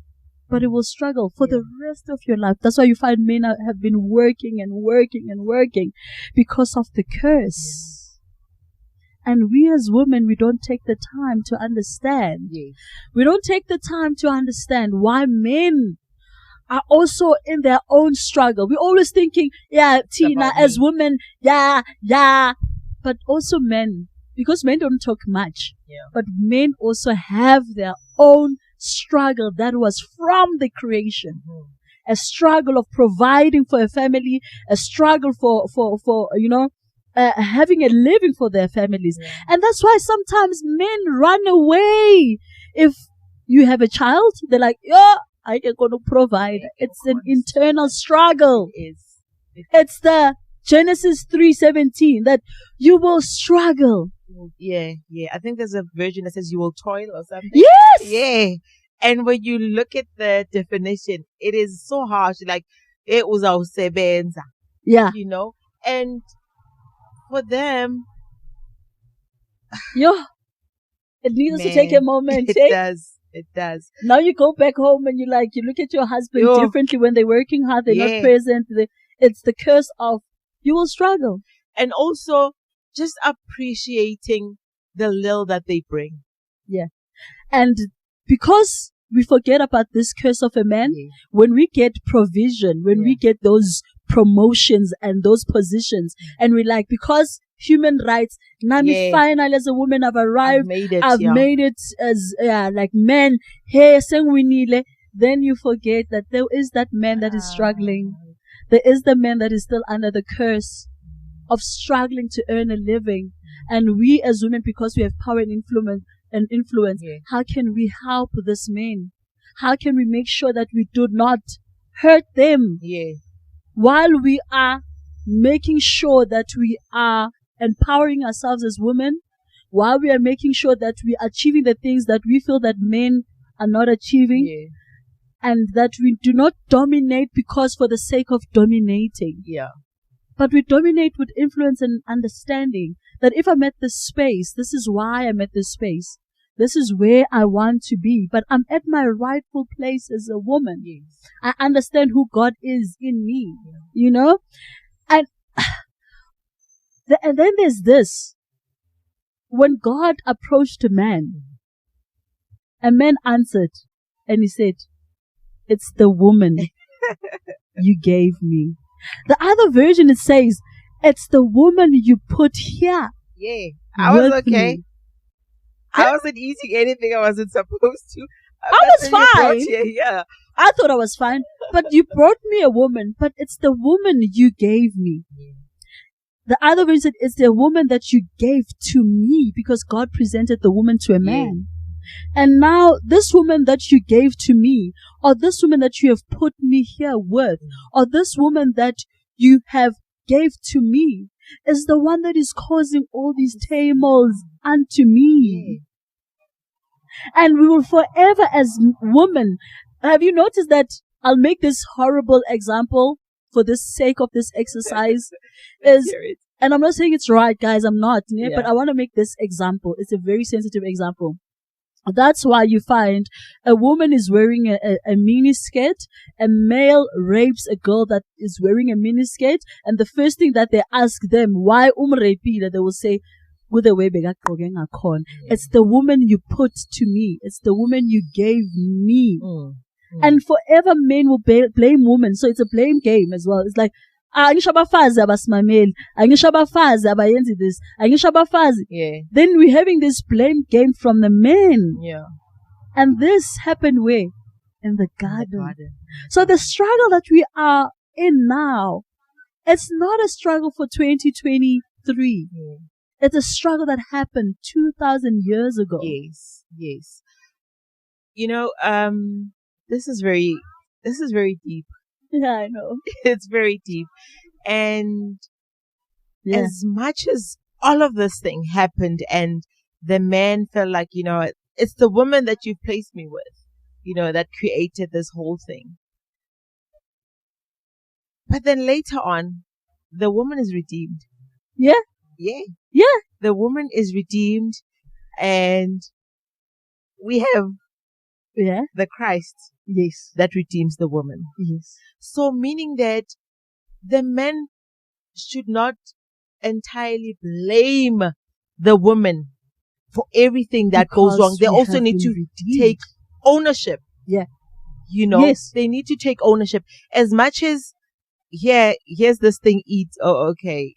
but it will struggle for the rest of your life. That's why you find men have been working and working and working because of the curse. And we as women, we don't take the time to understand. We don't take the time to understand why men are also in their own struggle. We're always thinking, Tina, as women, but also men, because men don't talk much, but men also have their own struggle that was from the creation. A struggle of providing for a family, a struggle for having a living for their families. And that's why sometimes men run away. If you have a child, they're like, I ain't going to provide. It's an internal struggle. It's the Genesis 3:17 that you will struggle. I think there's a version that says you will toil or something. Yes! And when you look at the definition, it is so harsh. Like, it uzawusebenza. You know? And for them, it needs to take a moment. It does. Now you go back home and you look at your husband differently when they're working hard, they're not present. It's the curse of, you will struggle. And also just appreciating the little that they bring. And because we forget about this curse of a man, when we get provision, when we get those promotions and those positions, and we because human rights, Nami finally as a woman I've arrived, I've made it as men, hey, then you forget that there is that man that is struggling. There is the man that is still under the curse of struggling to earn a living. And we as women, because we have power and influence, how can we help this man? How can we make sure that we do not hurt them? While we are making sure that we are empowering ourselves as women, while we are making sure that we are achieving the things that we feel that men are not achieving, and that we do not dominate because for the sake of dominating. But we dominate with influence and understanding that if I'm at this space, this is why I'm at this space. This is where I want to be, but I'm at my rightful place as a woman. I understand who God is in me, And, and then there's this. When God approached a man answered and he said, it's the woman you gave me. The other version, it says, it's the woman you put here. I was okay. Me. I wasn't eating anything I wasn't supposed to. I was fine. I thought I was fine. But you brought me a woman. But it's the woman you gave me. The other version said, it's the woman that you gave to me, because God presented the woman to a man. And now this woman that you gave to me, or this woman that you have put me here with, or this woman that you have gave to me, is the one that is causing all these turmoils unto me. And we will forever as women. Have you noticed that? I'll make this horrible example for the sake of this exercise. And I'm not saying it's right, guys. I'm not. But I want to make this example. It's a very sensitive example. That's why you find a woman is wearing a mini skirt, a male rapes a girl that is wearing a mini skirt, and the first thing that they ask them, why umrepile, they will say, it's the woman you put to me. It's the woman you gave me. And forever men will blame women. So it's a blame game as well. It's like, angisho abafazi abasimameli, angisho abafazi abayenzi this, angisho abafazi. Then we're having this blame game from the men. And this happened where? In the garden. So the struggle that we are in now, it's not a struggle for 2023. It's a struggle that happened 2,000 years ago. Yes. This is very deep. Yeah, I know. It's very deep. And as much as all of this thing happened and the man felt like, it's the woman that you've placed me with, that created this whole thing. But then later on, the woman is redeemed. Yeah. Yeah. Yeah. The woman is redeemed, and we have the Christ. Yes. That redeems the woman. Yes. So meaning that the men should not entirely blame the woman for everything that goes wrong. They also need to take ownership. Yeah. You know, yes. They need to take ownership as much as, here's this thing, eat. Oh, okay.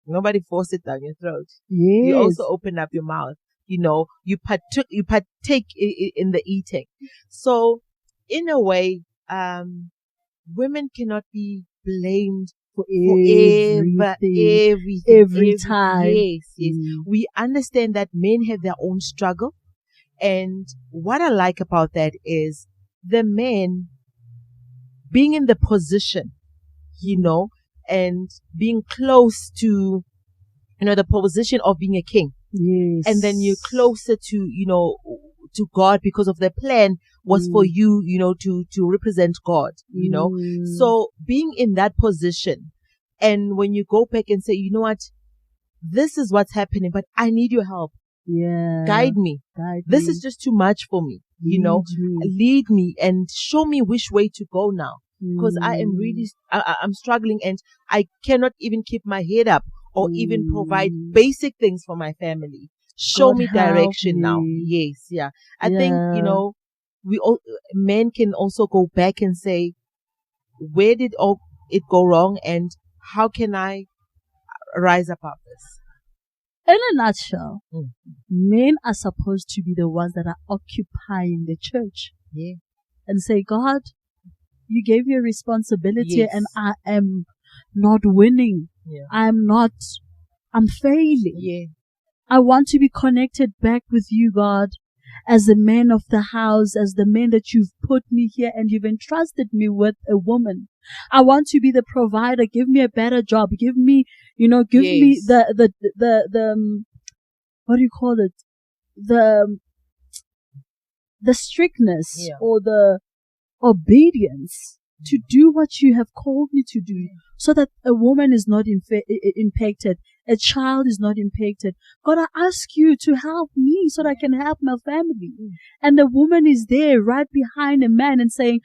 Nobody force it down your throat. Yes. You also open up your mouth. You know, you partake in the eating. So, in a way, women cannot be blamed for every time. Yes. We understand that men have their own struggle. And what I like about that is the men being in the position, and being close to, the position of being a king. Yes. And then you're closer to, to God, because of the plan was for you, to represent God, So being in that position, and when you go back and say, you know what, this is what's happening, but I need your help. Yeah. Guide me. This is just too much for me, Lead me and show me which way to go now. Because I am really, I'm struggling, and I cannot even keep my head up or even provide basic things for my family. Show me direction now. Yes, yeah. I think, men can also go back and say, where did it go wrong, and how can I rise above this? In a nutshell, men are supposed to be the ones that are occupying the church. Yeah. And say, God, you gave me a responsibility, and I am not winning. Yeah. I'm failing. Yeah. I want to be connected back with you, God, as the man of the house, as the man that you've put me here and you've entrusted me with a woman. I want to be the provider. Give me a better job. Give me, me the what do you call it? The strictness or the obedience to do what you have called me to do, so that a woman is not impacted, a child is not impacted. God, I ask you to help me so that I can help my family. And the woman is there right behind a man and saying,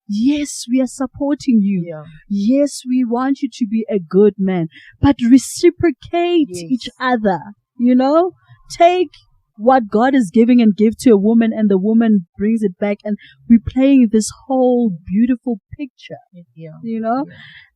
yes, we are supporting you. Yeah. Yes, we want you to be a good man, but reciprocate each other, take what God is giving and give to a woman, and the woman brings it back, and we're playing this whole beautiful picture,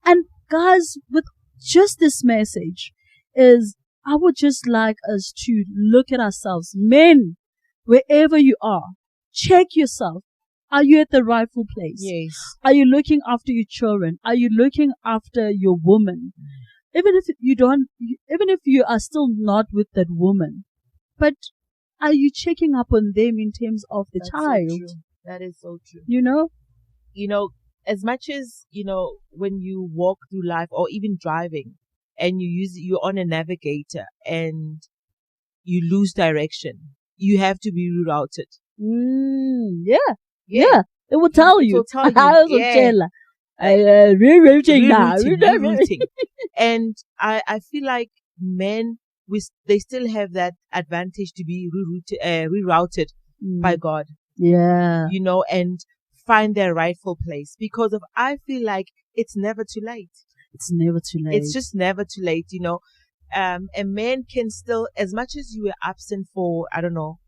And guys, with just this message is, I would just like us to look at ourselves. Men, wherever you are, check yourself. Are you at the rightful place? Yes. Are you looking after your children? Are you looking after your woman? Even if you are still not with that woman, but are you checking up on them in terms of the child? So true. That is so true. As much as, when you walk through life or even driving, and you're on a navigator and you lose direction, you have to be rerouted. Yeah. It will tell you. Rerouting. And I feel like men, they still have that advantage to be rerouted by God. Yeah. And find their rightful place, because I feel like it's never too late. It's never too late. It's just never too late. A man can still, as much as you were absent for, I don't know,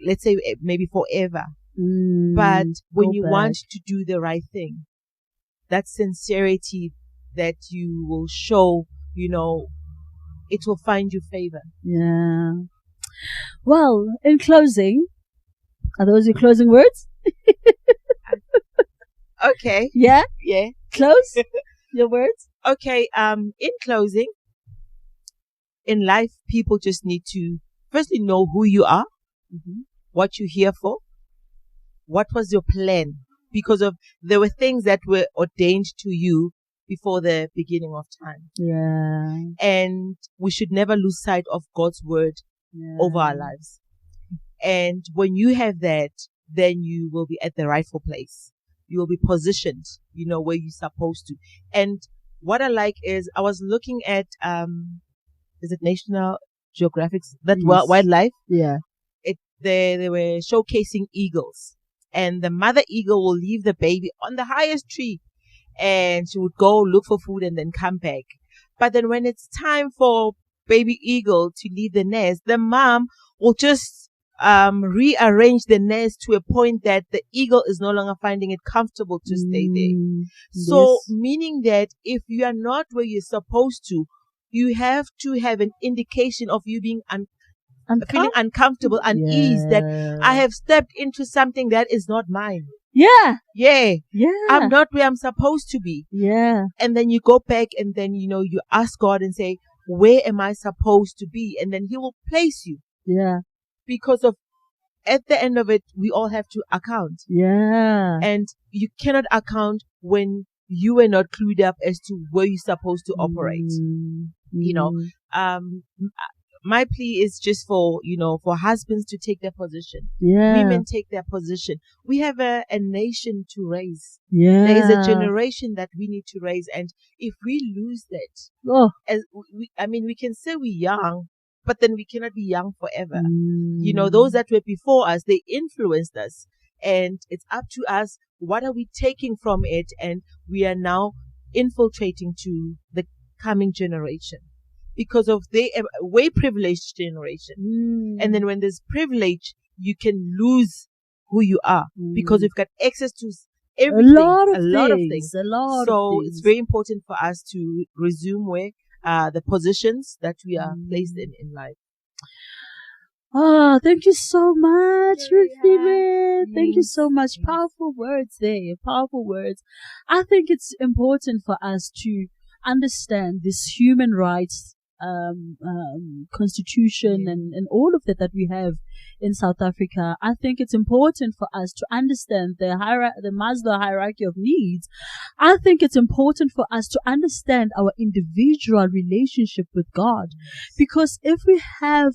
let's say maybe forever. But when you want to do the right thing, that sincerity that you will show, it will find you favor. Yeah. Well, in closing, are those your closing words? Okay. Yeah? Yeah. Close your words? Okay. In closing, in life, people just need to firstly know who you are, what you're here for, what was your plan, because there were things that were ordained to you before the beginning of time. Yeah. And we should never lose sight of God's word over our lives. And when you have that, then you will be at the rightful place. You will be positioned, where you're supposed to. And what I like is I was looking at is it National Geographic's that wildlife? Yeah. They were showcasing eagles, and the mother eagle will leave the baby on the highest tree, and she would go look for food and then come back. But then when it's time for baby eagle to leave the nest, the mom will just rearrange the nest to a point that the eagle is no longer finding it comfortable to stay there. So meaning that if you are not where you're supposed to, you have to have an indication of you being feeling uncomfortable, unease, that I have stepped into something that is not mine. Yeah. I'm not where I'm supposed to be. Yeah. And then you go back and then, you ask God and say, where am I supposed to be? And then He will place you. Yeah. Because at the end of it, we all have to account. Yeah. And you cannot account when you are not clued up as to where you're supposed to operate. My plea is just for husbands to take their position. Yeah. Women take their position. We have a nation to raise. Yeah. There is a generation that we need to raise. And if we lose that, we can say we're young, but then we cannot be young forever. Those that were before us, they influenced us. And it's up to us. What are we taking from it? And we are now infiltrating to the coming generation. Because of they way privileged generation. And then when there's privilege, you can lose who you are because you've got access to everything, a lot of things. So it's very important for us to resume where the positions that we are placed in life. Oh, thank you so much, Rufine. Thank you so much. Powerful words there. Powerful words. I think it's important for us to understand this human rights constitution and all of that we have in South Africa. I think it's important for us to understand the Maslow hierarchy of needs. I think it's important for us to understand our individual relationship with God, because if we have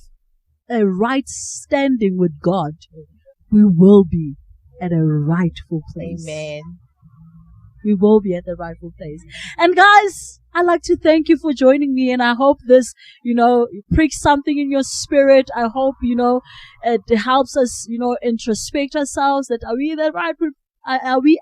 a right standing with God, we will be at a rightful place. Amen. We will be at the rightful place. And guys, I'd like to thank you for joining me, and I hope this, pricks something in your spirit. I hope, it helps us, introspect ourselves, that are we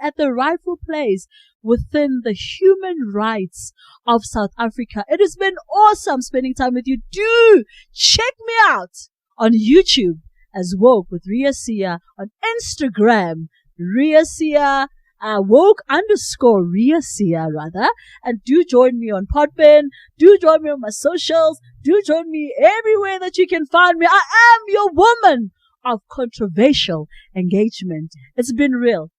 at the rightful place within the human rights of South Africa. It has been awesome spending time with you. Do check me out on YouTube as Woke with Ria Sia, on Instagram, Ria Sia, woke_Ria Sia rather, and do join me on Podbean, do join me on my socials, do join me everywhere that you can find me. I am your woman of controversial engagement. It's been real.